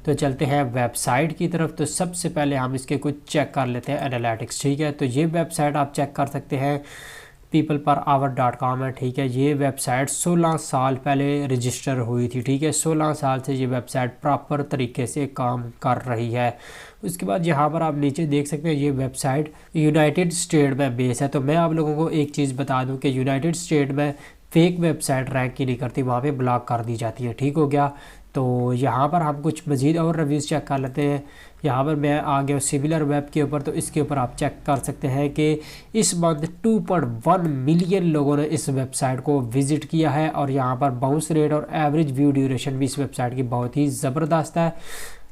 तो चलते हैं वेबसाइट की तरफ। तो सबसे पहले हम इसके कुछ चेक कर लेते हैं एनालिटिक्स, ठीक है। तो ये वेबसाइट आप चेक कर सकते हैं peopleperhour.com है, ठीक है। ये वेबसाइट 16 साल पहले रजिस्टर हुई थी, ठीक है। 16 साल से ये वेबसाइट प्रॉपर तरीके से काम कर रही है। उसके बाद यहाँ पर आप नीचे देख सकते हैं ये वेबसाइट यूनाइटेड स्टेट में बेस है। तो मैं आप लोगों को एक चीज़ बता दूं कि यूनाइटेड स्टेट में फेक वेबसाइट रैंक ही नहीं करती, वहाँ पे ब्लॉक कर दी जाती है, ठीक हो गया। तो यहाँ पर हम कुछ मज़ीद और रिव्यूज़ चेक कर लेते हैं। यहाँ पर मैं आ गया सिमिलर वेब के ऊपर। तो इसके ऊपर आप चेक कर सकते हैं कि इस मंथ 2.1 मिलियन लोगों ने इस वेबसाइट को विज़िट किया है। और यहाँ पर बाउंस रेट और एवरेज व्यू ड्यूरेशन भी इस वेबसाइट की बहुत ही ज़बरदस्त है।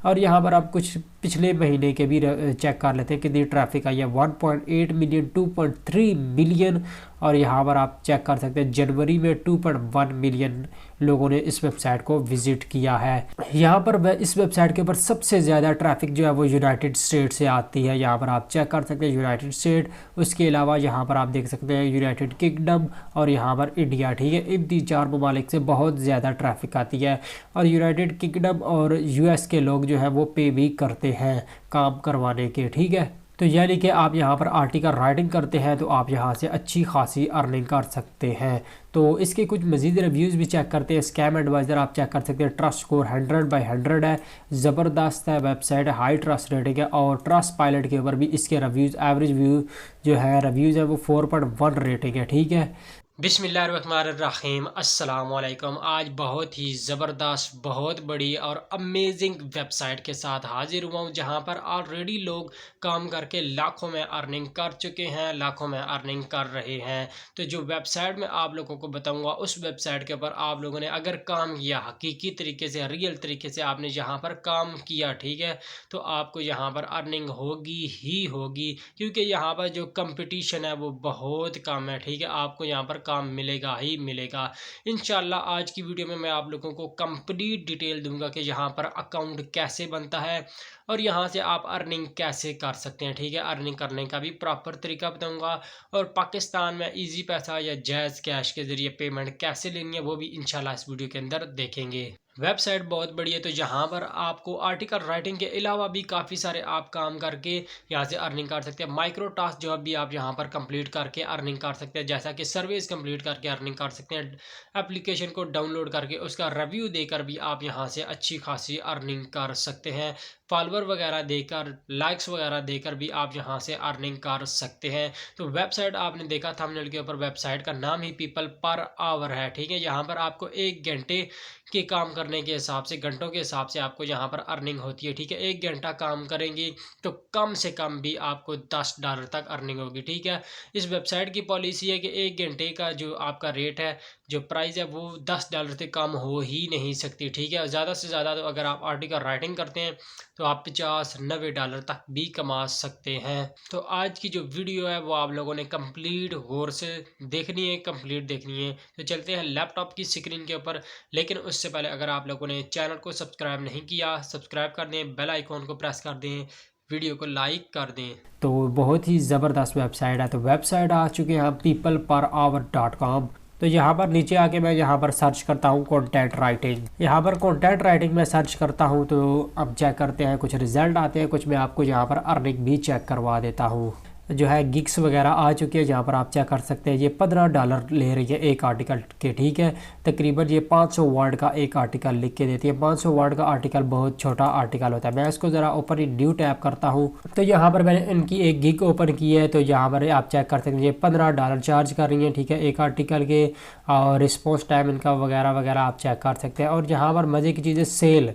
और यहाँ पर आप कुछ पिछले महीने के भी चेक कर लेते हैं कितनी ट्रैफिक आई है, 1.8 मिलियन, 2.3 मिलियन। और यहाँ पर आप चेक कर सकते हैं जनवरी में 2.1 मिलियन लोगों ने इस वेबसाइट को विज़िट किया है। यहाँ पर इस वेबसाइट के ऊपर सबसे ज़्यादा ट्रैफिक जो है वो यूनाइटेड स्टेट से आती है। यहाँ पर आप चेक कर सकते हैं यूनाइटेड स्टेट, उसके अलावा यहाँ पर आप देख सकते हैं यूनाइटेड किंगडम और यहाँ पर इंडिया, ठीक है। इन 3-4 ममालिक से बहुत ज़्यादा ट्रैफिक आती है। और यूनाइटेड किंगडम और यूएस के लोग जो है वो पे भी करते हैं काम करवाने के, ठीक है। तो यानी कि आप यहाँ पर आर्टिकल राइटिंग करते हैं तो आप यहाँ से अच्छी खासी अर्निंग कर सकते हैं। तो इसके कुछ मज़ीद रिव्यूज़ भी चेक करते हैं। स्कैम एडवाइज़र आप चेक कर सकते हैं, ट्रस्ट स्कोर 100/100 है, ज़बरदस्त है वेबसाइट, हाई ट्रस्ट रेटिंग है। और ट्रस्ट पायलट के ऊपर भी इसके रिव्यूज़, एवरेज व्यू जो है रिव्यूज़ है वो 4.1 रेटिंग है, ठीक है। बिस्मिल्लाहिर्रहमानिर्रहीम, अस्सलाम वालेकुम। आज बहुत ही ज़बरदस्त, बहुत बड़ी और अमेजिंग वेबसाइट के साथ हाजिर हुआ हूँ जहाँ पर ऑलरेडी लोग काम करके लाखों में अर्निंग कर चुके हैं, लाखों में अर्निंग कर रहे हैं। तो जो वेबसाइट मैं आप लोगों को बताऊँगा उस वेबसाइट के ऊपर आप लोगों ने अगर काम किया हकीकी तरीके से, रियल तरीके से आपने यहाँ पर काम किया, ठीक है, तो आपको यहाँ पर अर्निंग होगी ही होगी। क्योंकि यहाँ पर जो कंपटीशन है वो बहुत कम है, ठीक है। आपको यहाँ पर काम मिलेगा ही मिलेगा इंशाल्लाह। आज की वीडियो में मैं आप लोगों को कंप्लीट डिटेल दूंगा कि यहाँ पर अकाउंट कैसे बनता है और यहाँ से आप अर्निंग कैसे कर सकते हैं, ठीक है। अर्निंग करने का भी प्रॉपर तरीका बताऊंगा और पाकिस्तान में इजी पैसा या जैज़ कैश के ज़रिए पेमेंट कैसे लेनी है वो भी इंशाल्लाह इस वीडियो के अंदर देखेंगे। वेबसाइट बहुत बड़ी है, तो यहाँ पर आपको आर्टिकल राइटिंग के अलावा भी काफ़ी सारे आप काम करके यहाँ से अर्निंग कर सकते हैं। माइक्रो टास्क जॉब भी आप यहाँ पर कंप्लीट करके अर्निंग कर सकते हैं, जैसा कि सर्विस कंप्लीट करके अर्निंग कर सकते हैं। एप्लीकेशन को डाउनलोड करके उसका रिव्यू देकर भी आप यहाँ से अच्छी खासी अर्निंग कर सकते हैं। फॉलोअर वगैरह देकर, लाइक्स वगैरह देकर भी आप यहाँ से अर्निंग कर सकते हैं। तो वेबसाइट आपने देखा थंबनेल के ऊपर, वेबसाइट का नाम ही पीपल पर आवर है, ठीक है। यहाँ पर आपको 1 घंटे के काम करने के हिसाब से, घंटों के हिसाब से आपको यहाँ पर अर्निंग होती है, ठीक है। 1 घंटा काम करेंगे तो कम से कम भी आपको $10 तक अर्निंग होगी, ठीक है। इस वेबसाइट की पॉलिसी है कि 1 घंटे का जो आपका रेट है, जो प्राइस है, वो $10 से कम हो ही नहीं सकती, ठीक है। ज़्यादा से ज़्यादा तो अगर आप आर्टिकल राइटिंग करते हैं तो आप $50-90 तक भी कमा सकते हैं। तो आज की जो वीडियो है वो आप लोगों ने कंप्लीट गौर से देखनी है, कंप्लीट देखनी है। तो चलते हैं लैपटॉप की स्क्रीन के ऊपर, लेकिन उससे पहले अगर आप लोगों ने चैनल को सब्सक्राइब नहीं किया, सब्सक्राइब कर दें, बेल आइकॉन को प्रेस कर दें, वीडियो को लाइक कर दें। तो बहुत ही ज़बरदस्त वेबसाइट है। तो वेबसाइट आ चुके हैं peopleperhour.com। तो यहाँ पर नीचे आके मैं यहाँ पर सर्च करता हूँ कंटेंट राइटिंग। यहाँ पर कंटेंट राइटिंग में सर्च करता हूँ तो अब चेक करते हैं, कुछ रिजल्ट आते हैं, कुछ मैं आपको यहाँ पर अर्निंग भी चेक करवा देता हूँ। जो है गिग्स वगैरह आ चुकी है, जहाँ पर आप चेक कर सकते हैं। ये $15 ले रही है एक आर्टिकल के, ठीक है। तकरीबन ये 500 वर्ड का एक आर्टिकल लिख के देती है। 500 वर्ड का आर्टिकल बहुत छोटा आर्टिकल होता है। मैं इसको ज़रा ओपन ही न्यू टैप करता हूँ तो यहाँ पर मैंने इनकी एक गिग ओपन की है। तो यहाँ पर आप चेक कर सकते हैं, ये $15 चार्ज कर रही है, ठीक है, एक आर्टिकल के। और रिस्पॉन्स टाइम इनका वगैरह वगैरह आप चेक कर सकते हैं। और यहाँ पर मज़े की चीज़ें, सेल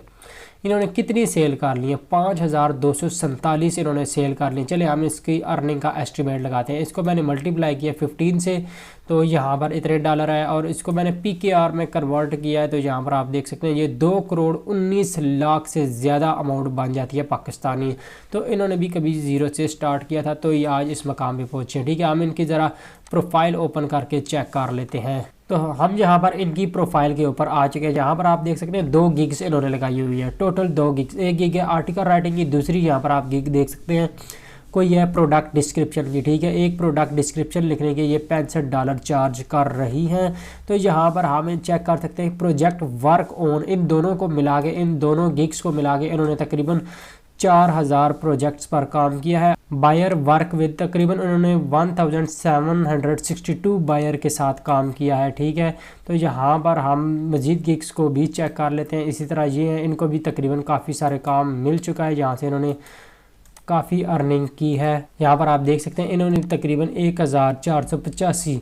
इन्होंने कितनी सेल कर ली है, 5247 इन्होंने सेल कर ली। चले हम इसकी अर्निंग का एस्टिमेट लगाते हैं। इसको मैंने मल्टीप्लाई किया 15 से, तो यहाँ पर इतने डॉलर है। और इसको मैंने PKR में कन्वर्ट किया है, तो यहाँ पर आप देख सकते हैं ये 2,19,00,000 से ज़्यादा अमाउंट बन जाती है पाकिस्तानी। तो इन्होंने भी कभी ज़ीरो से स्टार्ट किया था, तो ये आज इस मकाम पे पहुँचे हैं, ठीक है। हम इनकी ज़रा प्रोफाइल ओपन करके चेक कर लेते हैं। तो हम यहाँ पर इनकी प्रोफाइल के ऊपर आ चुके हैं। यहाँ पर आप देख सकते हैं 2 गिग्स इन्होंने लगाई हुई है, टोटल 2 गिग्स। एक गिग है आर्टिकल राइटिंग की, दूसरी यहाँ पर आप गिग देख सकते हैं कोई है प्रोडक्ट डिस्क्रिप्शन की, ठीक है। एक प्रोडक्ट डिस्क्रिप्शन लिखने के ये $65 चार्ज कर रही हैं। तो यहाँ पर हम चेक कर सकते हैं प्रोजेक्ट वर्क ऑन, इन दोनों को मिला के, इन दोनों गिग्स को मिला के इन्होंने तकरीबन 4000 प्रोजेक्ट्स पर काम किया है। बायर वर्क विद, तकरीबन उन्होंने 1762 बायर के साथ काम किया है, ठीक है। तो यहाँ पर हम मज़ीद गिग्स को भी चेक कर लेते हैं। इसी तरह ये है, इनको भी तकरीबन काफ़ी सारे काम मिल चुका है जहाँ से इन्होंने काफ़ी अर्निंग की है। यहाँ पर आप देख सकते हैं इन्होंने तकरीबन 1485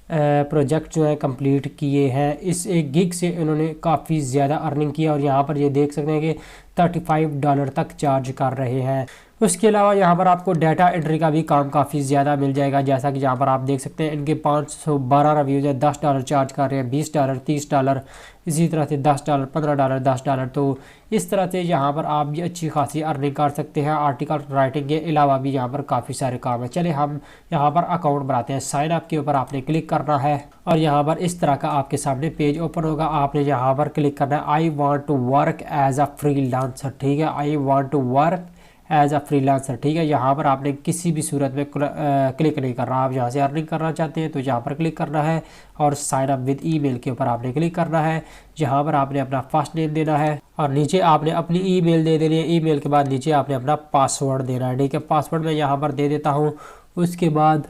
प्रोजेक्ट जो है कंप्लीट किए हैं। इस एक गिग से इन्होंने काफ़ी ज़्यादा अर्निंग किया और यहाँ पर ये देख सकते हैं कि $35 तक चार्ज कर रहे हैं। उसके अलावा यहाँ पर आपको डाटा एंट्री का भी काम काफ़ी ज़्यादा मिल जाएगा, जैसा कि यहाँ पर आप देख सकते हैं इनके 512 रिव्यूज़ है, $10 चार्ज कर रहे हैं, $20, $30, इसी तरह से $10, $15, $10। तो इस तरह से यहाँ पर आप भी अच्छी खासी अर्निंग कर सकते हैं। आर्टिकल राइटिंग के अलावा भी यहाँ पर काफ़ी सारे काम है। चलिए हम यहाँ पर अकाउंट बनाते हैं। साइन अप के ऊपर आपने क्लिक करना है और यहाँ पर इस तरह का आपके सामने पेज ओपन होगा। आपने यहाँ पर क्लिक करना है I want to work as a freelancer, ठीक है। I want to work as a freelancer, ठीक है। यहाँ पर आपने किसी भी सूरत में क्लिक नहीं करना। आप यहाँ से अर्निंग करना चाहते हैं तो यहाँ पर क्लिक करना है और साइन अप विद ईमेल के ऊपर आपने क्लिक करना है। यहाँ पर आपने अपना फर्स्ट नेम देना है और नीचे आपने अपनी ईमेल दे देनी है। ईमेल के बाद नीचे आपने अपना पासवर्ड देना है, ठीक है। पासवर्ड मैं यहाँ पर दे देता हूँ। उसके बाद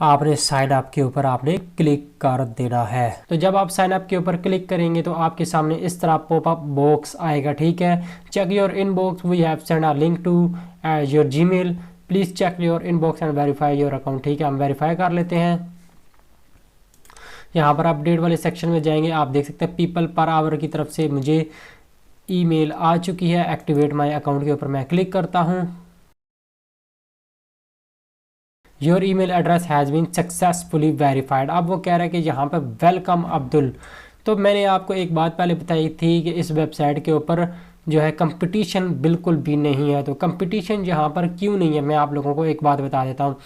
आपने साइन अप के ऊपर आपने क्लिक कर देना है। तो जब आप साइन अप के ऊपर क्लिक करेंगे तो आपके सामने इस तरह पॉपअप बॉक्स आएगा, ठीक है। Check your inbox, we have send a link to your Gmail, please check your inbox and verify your account, ठीक है। हम वेरीफाई कर लेते हैं। यहाँ पर अपडेट वाले सेक्शन में जाएंगे, आप देख सकते हैं पीपल पर आवर की तरफ से मुझे ईमेल आ चुकी है। एक्टिवेट माई अकाउंट के ऊपर मैं क्लिक करता हूँ। Your email address has been successfully verified. अब वो कह रहा है कि यहाँ पर वेलकम अब्दुल। तो मैंने आपको एक बात पहले बताई थी कि इस वेबसाइट के ऊपर जो है कंपटीशन बिल्कुल भी नहीं है। तो कंपटीशन यहाँ पर क्यों नहीं है, मैं आप लोगों को एक बात बता देता हूँ।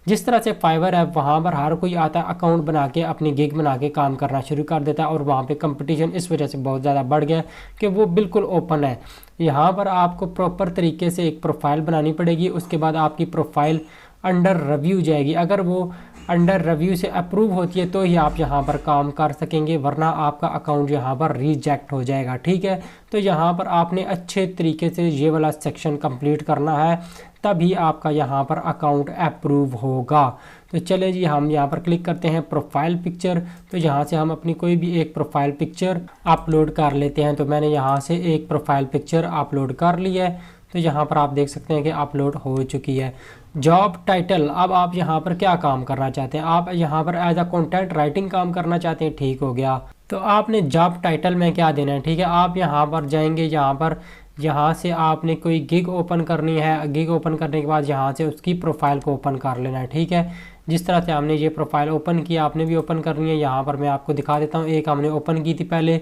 जिस तरह से फाइवर है वहाँ पर हर कोई आता है, अकाउंट बना के अपनी गिग बना के काम करना शुरू कर देता है और वहाँ पे कंपटीशन इस वजह से बहुत ज़्यादा बढ़ गया कि वो बिल्कुल ओपन है। यहाँ पर आपको प्रॉपर तरीके से एक प्रोफाइल बनानी पड़ेगी। उसके बाद आपकी प्रोफाइल अंडर रिव्यू जाएगी। अगर वो अंडर रिव्यू से अप्रूव होती है तो ही आप यहाँ पर काम कर सकेंगे, वरना आपका अकाउंट यहाँ पर रिजेक्ट हो जाएगा, ठीक है। तो यहाँ पर आपने अच्छे तरीके से ये वाला सेक्शन कंप्लीट करना है, तभी आपका यहाँ पर अकाउंट अप्रूव होगा। तो चले जी हम यहाँ पर क्लिक करते हैं प्रोफाइल पिक्चर। तो यहाँ से हम अपनी कोई भी एक प्रोफाइल पिक्चर अपलोड कर लेते हैं। तो मैंने यहाँ से एक प्रोफाइल पिक्चर अपलोड कर ली है। तो यहाँ पर आप देख सकते हैं कि अपलोड हो चुकी है। जॉब टाइटल, अब आप यहाँ पर क्या काम करना चाहते हैं, आप यहाँ पर एज अ कंटेंट राइटिंग काम करना चाहते हैं, ठीक हो गया। तो आपने जॉब टाइटल में क्या देना है, ठीक है। आप यहाँ पर जाएंगे, यहाँ से आपने कोई गिग ओपन करनी है। गिग ओपन करने के बाद यहाँ से उसकी प्रोफाइल को ओपन कर लेना है, ठीक है। जिस तरह से हमने ये प्रोफाइल ओपन किया आपने भी ओपन करनी है। यहाँ पर मैं आपको दिखा देता हूँ, एक हमने ओपन की थी पहले।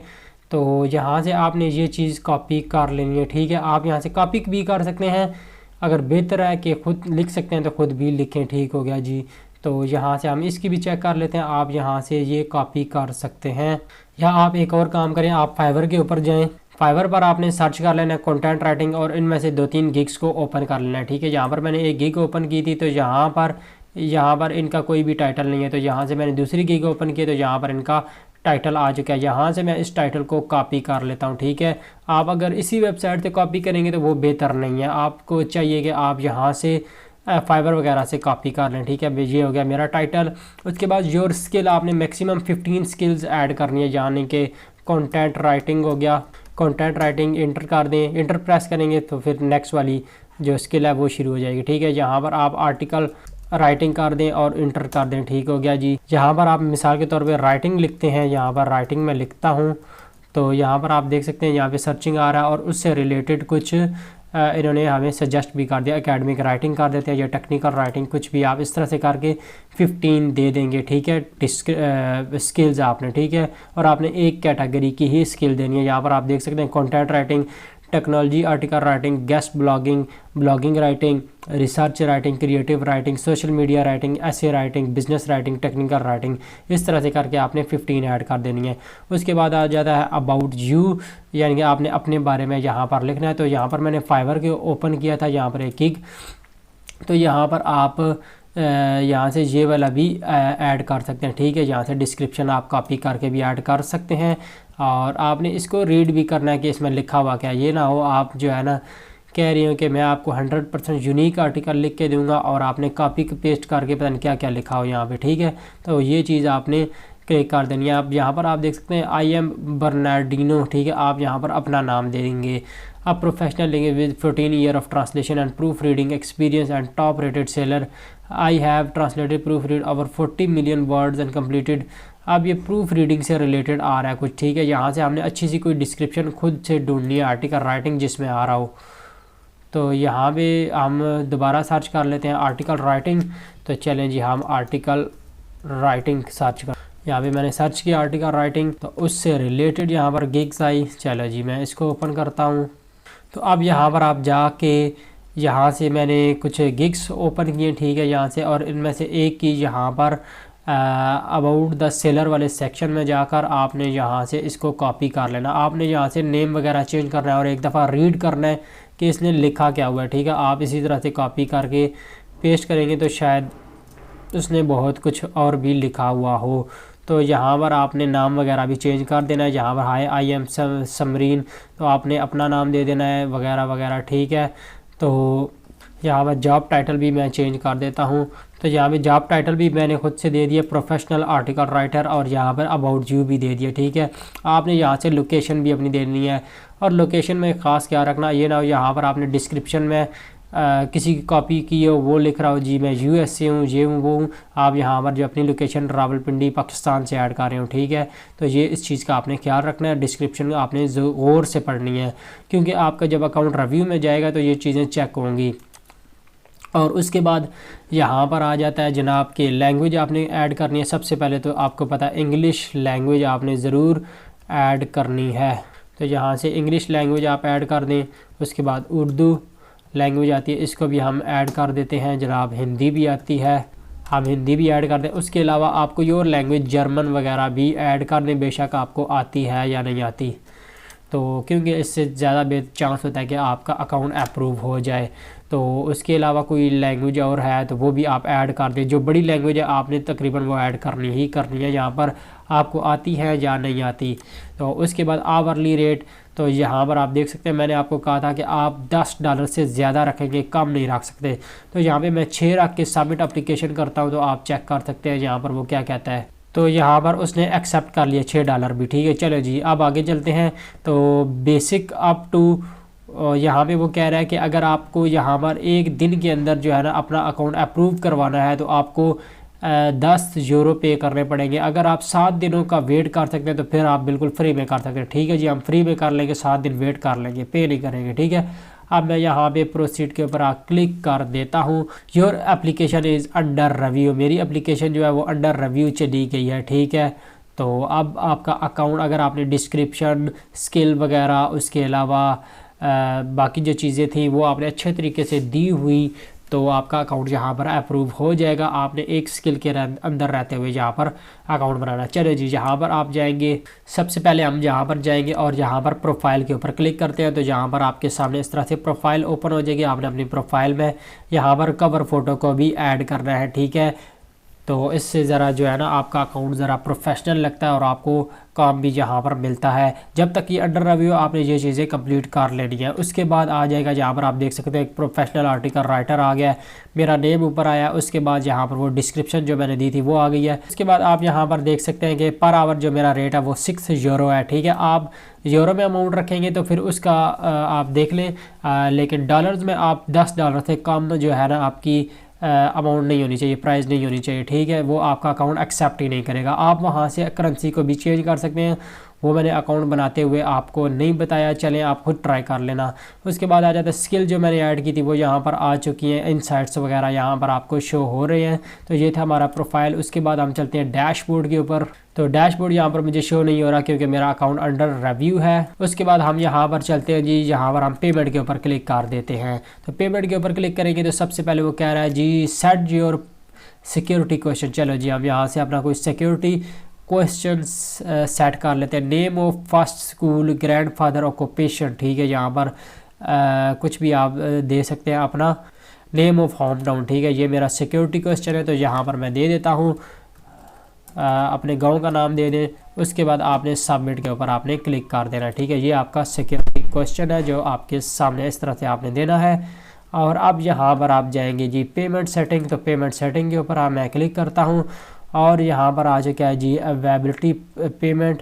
तो यहाँ से आपने ये चीज़ कॉपी कर लेनी है, ठीक है। आप यहाँ से कॉपी भी कर सकते हैं, अगर बेहतर है कि खुद लिख सकते हैं तो खुद भी लिखें, ठीक हो गया जी। तो यहाँ से हम इसकी भी चेक कर लेते हैं। आप यहाँ से ये कॉपी कर सकते हैं। या आप एक और काम करें, आप फाइवर के ऊपर जाएं। फाइवर पर आपने सर्च कर लेना है कंटेंट राइटिंग और इनमें से 2-3 गिग्स को ओपन कर लेना है, ठीक है। यहाँ पर मैंने एक गिग ओपन की थी, तो यहाँ पर इनका कोई भी टाइटल नहीं है। तो यहाँ से मैंने दूसरी गिग ओपन की, तो यहाँ पर इनका टाइटल आ चुका है। यहाँ से मैं इस टाइटल को कॉपी कर लेता हूँ, ठीक है। आप अगर इसी वेबसाइट से कॉपी करेंगे तो वो बेहतर नहीं है। आपको चाहिए कि आप यहाँ से फाइवर वगैरह से कॉपी कर लें, ठीक है। ये हो गया मेरा टाइटल। उसके बाद योर स्किल, आपने मैक्सिमम 15 स्किल्स ऐड करनी है, यानी कि कंटेंट राइटिंग हो गया। कंटेंट राइटिंग इंटर कर दें, इंटर प्रेस करेंगे तो फिर नेक्स्ट वाली जो स्किल है वो शुरू हो जाएगी, ठीक है। यहाँ पर आप आर्टिकल राइटिंग कर दें और इंटर कर दें, ठीक हो गया जी। यहाँ पर आप मिसाल के तौर पे राइटिंग लिखते हैं, यहाँ पर राइटिंग में लिखता हूँ। तो यहाँ पर आप देख सकते हैं यहाँ पे सर्चिंग आ रहा है और उससे रिलेटेड कुछ इन्होंने हमें सजेस्ट भी कर दिया। एकेडमिक राइटिंग कर देते हैं या टेक्निकल राइटिंग, कुछ भी आप इस तरह से करके 15 दे देंगे, ठीक है। स्किल्स आपने, ठीक है, और आपने एक कैटेगरी की ही स्किल देनी है। यहाँ पर आप देख सकते हैं content writing, technology article writing, guest blogging, blogging writing, research writing, creative writing, social media writing, ऐसे writing, business writing, technical writing, इस तरह से करके आपने 15 ऐड कर देनी है। उसके बाद आ जाता है अबाउट यू, यानी कि आपने अपने बारे में यहाँ पर लिखना है। तो यहाँ पर मैंने फाइवर के ओपन किया था, यहाँ पर एक गिग तो यहाँ पर आप यहाँ से ये वाला भी ऐड कर सकते हैं, ठीक है। यहाँ से डिस्क्रिप्शन आप कॉपी करके भी ऐड कर सकते हैं, और आपने इसको रीड भी करना है कि इसमें लिखा हुआ क्या है। ये ना हो आप जो है ना कह रही हूँ कि मैं आपको 100% यूनिक आर्टिकल लिख के दूंगा और आपने कॉपी पेस्ट करके पता नहीं क्या क्या लिखा हो यहाँ पे, ठीक है। तो ये चीज़ आपने क्लिक कर देनी है। आप यहाँ पर आप देख सकते हैं आई एम बर्नार्डिनो, ठीक है। आप यहाँ पर अपना नाम दे देंगे। आप प्रोफेशनल लेंगे with 14 year of translation and proof reading experience and top rated seller. I have translated proof read over 40 million words and completed. अब ये प्रूफ रीडिंग से रिलेटेड आ रहा है कुछ, ठीक है। यहाँ से हमने अच्छी सी कोई डिस्क्रिप्शन खुद से ढूंढनी है, आर्टिकल राइटिंग जिसमें आ रहा हो। तो यहाँ पे हम दोबारा सर्च कर लेते हैं आर्टिकल राइटिंग। तो चलें जी, हम आर्टिकल राइटिंग सर्च कर, यहाँ पे मैंने सर्च किया आर्टिकल राइटिंग, तो उससे रिलेटेड यहाँ पर गिग्स आई। चलो जी, मैं इसको ओपन करता हूँ। तो अब यहाँ पर आप जाके यहाँ से मैंने कुछ गिग्स ओपन किए, ठीक है, यहाँ से, और इनमें से एक की यहाँ पर अबाउट द सेलर वाले सेक्शन में जाकर आपने यहाँ से इसको कॉपी कर लेना। आपने यहाँ से नेम वगैरह चेंज करना है और एक दफ़ा रीड करना है कि इसने लिखा क्या हुआ है, ठीक है। आप इसी तरह से कॉपी करके पेस्ट करेंगे तो शायद उसने बहुत कुछ और भी लिखा हुआ हो। तो यहाँ पर आपने नाम वगैरह भी चेंज कर देना है। यहाँ पर हाय आई एम समरीन, तो आपने अपना नाम दे देना है वगैरह वगैरह, ठीक है। तो यहाँ पर जॉब टाइटल भी मैं चेंज कर देता हूँ। तो यहाँ पे जॉब टाइटल भी मैंने खुद से दे दिया प्रोफेशनल आर्टिकल राइटर, और यहाँ पर अबाउट यू भी दे दिया, ठीक है। आपने यहाँ से लोकेशन भी अपनी देनी है, और लोकेशन में ख़ास क्या रखना, ये ना हो यहाँ पर आपने डिस्क्रिप्शन में किसी की कॉपी की हो, वो लिख रहा हो जी मैं यूएस से हूँ, ये हूँ वो हूँ। आप यहाँ पर जो अपनी लोकेशन रावलपिंडी पाकिस्तान से ऐड कर रहे हो, ठीक है। तो ये इस चीज़ का आपने ख्याल रखना है। डिस्क्रिप्शन आपने गौर से पढ़नी है, क्योंकि आपका जब अकाउंट रिव्यू में जाएगा तो ये चीज़ें चेक होंगी। और उसके बाद यहाँ पर आ जाता है जनाब के लैंग्वेज आपने ऐड करनी है। सबसे पहले तो आपको पता है इंग्लिश लैंग्वेज आपने ज़रूर ऐड करनी है। तो यहाँ से इंग्लिश लैंग्वेज आप ऐड कर दें। उसके बाद उर्दू लैंग्वेज आती है, इसको भी हम ऐड कर देते हैं जनाब। हिंदी भी आती है, हम हिंदी भी ऐड कर दें। उसके अलावा आपको योर लैंग्वेज जर्मन वगैरह भी ऐड कर दें, बेशक आपको आती है या नहीं आती, तो क्योंकि इससे ज़्यादा चांस होता है कि आपका अकाउंट अप्रूव हो जाए। तो उसके अलावा कोई लैंग्वेज और है तो वो भी आप ऐड कर दें। जो बड़ी लैंग्वेज है आपने तकरीबन वो ऐड करनी ही करनी है, यहाँ पर आपको आती है या नहीं आती। तो उसके बाद आवरली रेट, तो यहाँ पर आप देख सकते हैं मैंने आपको कहा था कि आप $10 से ज़्यादा रखेंगे, कम नहीं रख सकते। तो यहाँ पे मैं 6 रख के सबमिट अप्लीकेशन करता हूँ, तो आप चेक कर सकते हैं यहाँ पर वो क्या कहता है। तो यहाँ पर उसने एक्सेप्ट कर लिया $6 भी, ठीक है। चलो जी, अब आगे चलते हैं। तो बेसिक अप टू यहाँ पे वो कह रहा है कि अगर आपको यहाँ पर एक दिन के अंदर जो है ना अपना अकाउंट अप्रूव करवाना है तो आपको 10 यूरो पे करने पड़ेंगे। अगर आप 7 दिनों का वेट कर सकते हैं तो फिर आप बिल्कुल फ्री में कर सकते हैं, ठीक है जी। हम फ्री में कर लेंगे, 7 दिन वेट कर लेंगे, पे नहीं करेंगे, ठीक है। अब मैं यहाँ पे प्रोसीड के ऊपर क्लिक कर देता हूँ। Your application is under review, मेरी एप्लीकेशन जो है वो अंडर रिव्यू चली गई है, ठीक है। तो अब आपका अकाउंट, अगर आपने डिस्क्रिप्शन, स्किल वगैरह, उसके अलावा बाकी जो चीज़ें थी वो आपने अच्छे तरीके से दी हुई, तो आपका अकाउंट यहाँ पर अप्रूव हो जाएगा। आपने एक स्किल के अंदर रहते हुए यहाँ पर अकाउंट बनाना। चलो जी, यहाँ पर आप जाएंगे, सबसे पहले हम यहाँ पर जाएंगे और यहाँ पर प्रोफाइल के ऊपर क्लिक करते हैं। तो यहाँ पर आपके सामने इस तरह से प्रोफाइल ओपन हो जाएगी। आपने अपनी प्रोफाइल में यहाँ पर कवर फ़ोटो को भी ऐड करना है, ठीक है। तो इससे ज़रा जो है ना आपका अकाउंट ज़रा प्रोफेशनल लगता है और आपको काम भी यहाँ पर मिलता है। जब तक ये अंडर रिव्यू आपने ये चीज़ें कंप्लीट कर लेनी है। उसके बाद आ जाएगा यहाँ पर आप देख सकते हैं एक प्रोफेशनल आर्टिकल राइटर आ गया है, मेरा नेम ऊपर आया। उसके बाद यहाँ पर वो डिस्क्रिप्शन जो मैंने दी थी वो आ गई है। उसके बाद आप यहाँ पर देख सकते हैं कि पर आवर जो मेरा रेट है वो 6 यूरो है, ठीक है। आप यूरो में अमाउंट रखेंगे तो फिर उसका आप देख लें, लेकिन डॉलर्स में आप $10 से कम जो है ना आपकी अमाउंट नहीं होनी चाहिए, प्राइस नहीं होनी चाहिए, ठीक है। वो आपका अकाउंट एक्सेप्ट ही नहीं करेगा। आप वहाँ से करेंसी को भी चेंज कर सकते हैं, वो मैंने अकाउंट बनाते हुए आपको नहीं बताया, चलें आप खुद ट्राई कर लेना। उसके बाद आ जाता है स्किल जो मैंने ऐड की थी वो यहाँ पर आ चुकी हैं, इनसाइट्स वगैरह यहाँ पर आपको शो हो रहे हैं। तो ये था हमारा प्रोफाइल। उसके बाद हम चलते हैं डैशबोर्ड के ऊपर। तो डैशबोर्ड यहाँ पर मुझे शो नहीं हो रहा क्योंकि मेरा अकाउंट अंडर रिव्यू है। उसके बाद हम यहाँ पर चलते हैं जी, यहाँ पर हम पेमेंट के ऊपर क्लिक कर देते हैं। तो पेमेंट के ऊपर क्लिक करेंगे तो सबसे पहले वो कह रहा है जी सेट योर सिक्योरिटी क्वेश्चन। चलो जी, हम यहाँ से अपना कोई सिक्योरिटी क्वेश्चन सेट कर लेते हैं। Name of first school, grandfather, occupation, ठीक है। यहाँ पर कुछ भी आप दे सकते हैं अपना। नेम ऑफ होम टाउन, ठीक है, ये मेरा सिक्योरिटी क्वेश्चन है, तो यहाँ पर मैं दे देता हूँ अपने गांव का नाम दे दें। उसके बाद आपने सबमिट के ऊपर आपने क्लिक कर देना, ठीक है। ये आपका सिक्योरिटी क्वेश्चन है जो आपके सामने इस तरह से आपने देना है। और अब यहाँ पर आप जाएंगे जी पेमेंट सेटिंग, तो पेमेंट सेटिंग के ऊपर आप मैं क्लिक करता हूँ और यहाँ पर आ चुका है जी availability payment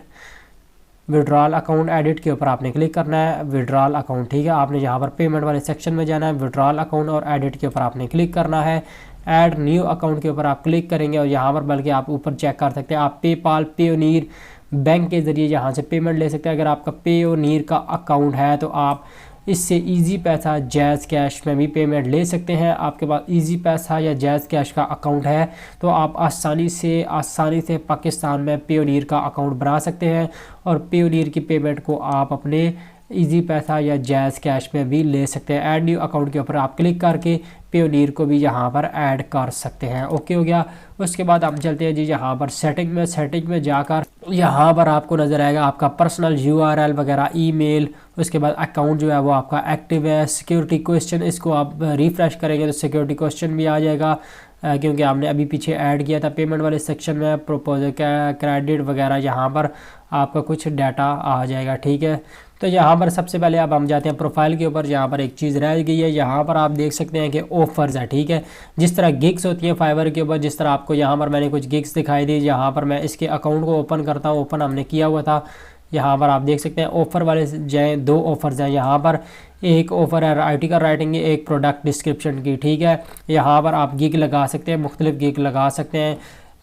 withdrawal account edit के ऊपर आपने क्लिक करना है। विड्रॉल अकाउंट, ठीक है, आपने यहाँ पर पेमेंट वाले सेक्शन में जाना है, विड्रॉल अकाउंट और एडिट के ऊपर आपने क्लिक करना है। ऐड न्यू अकाउंट के ऊपर आप क्लिक करेंगे और यहाँ पर बल्कि आप ऊपर चेक कर सकते हैं, आप पेपाल पेयोनीर बैंक के ज़रिए यहाँ से पेमेंट ले सकते हैं। अगर आपका पेयोनीर का अकाउंट है तो आप इससे इजी पैसा जैज़ कैश में भी पेमेंट ले सकते हैं। आपके पास इजी पैसा या जैज़ कैश का अकाउंट है तो आप आसानी से पाकिस्तान में पेयोनीर का अकाउंट बना सकते हैं और पेयोनीर की पेमेंट को आप अपने इजी पैसा या जैज़ कैश में भी ले सकते हैं। ऐड न्यू अकाउंट के ऊपर आप क्लिक करके पेयोनीर को भी यहाँ पर ऐड कर सकते हैं। ओके हो गया। उसके बाद हम चलते हैं जी यहाँ पर सेटिंग में जाकर यहाँ पर आपको नज़र आएगा आपका पर्सनल URL वगैरह, ईमेल, उसके बाद अकाउंट जो है वो आपका एक्टिव है। सिक्योरिटी क्वेश्चन, इसको आप रिफ़्रेश करेंगे तो सिक्योरिटी क्वेश्चन भी आ जाएगा क्योंकि आपने अभी पीछे ऐड किया था। पेमेंट वाले सेक्शन में प्रपोजल क्रेडिट वगैरह यहाँ पर आपका कुछ डाटा आ जाएगा, ठीक है। तो यहाँ पर सबसे पहले अब हम जाते हैं प्रोफाइल के ऊपर। यहाँ पर एक चीज़ रह गई है, यहाँ पर आप देख सकते हैं कि ऑफर्स है, ठीक है। जिस तरह गिग्स होती हैं फाइवर के ऊपर, जिस तरह आपको यहाँ पर मैंने कुछ गिग्स दिखाई दी। यहाँ पर मैं इसके अकाउंट को ओपन करता हूँ, ओपन हमने किया हुआ था। यहाँ पर आप देख सकते हैं ऑफ़र वाले जाए, 2 ऑफ़र्स हैं यहाँ पर। एक ऑफ़र है आर्टिकल राइटिंग की, एक प्रोडक्ट डिस्क्रिप्शन की, ठीक है। यहाँ पर आप गिग लगा सकते हैं, मुख्तलिफ गिग लगा सकते हैं।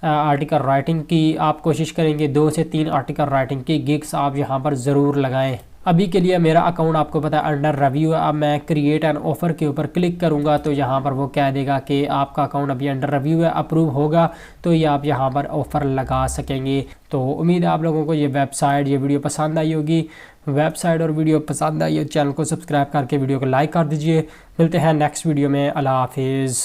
आर्टिकल राइटिंग की आप कोशिश करेंगे 2 से 3 आर्टिकल राइटिंग की गिग्स आप यहाँ पर ज़रूर लगाएं। अभी के लिए मेरा अकाउंट आपको पता है अंडर रिव्यू है। अब मैं क्रिएट एन ऑफ़र के ऊपर क्लिक करूँगा तो यहाँ पर वो कह देगा कि आपका अकाउंट अभी अंडर रिव्यू है, अप्रूव होगा तो ये आप यहाँ पर ऑफ़र लगा सकेंगे। तो उम्मीद है आप लोगों को ये वेबसाइट, ये वीडियो पसंद आई होगी। वेबसाइट और वीडियो पसंद आई हो चैनल को सब्सक्राइब करके वीडियो को लाइक कर दीजिए। मिलते हैं नेक्स्ट वीडियो में। अल्लाह हाफिज़।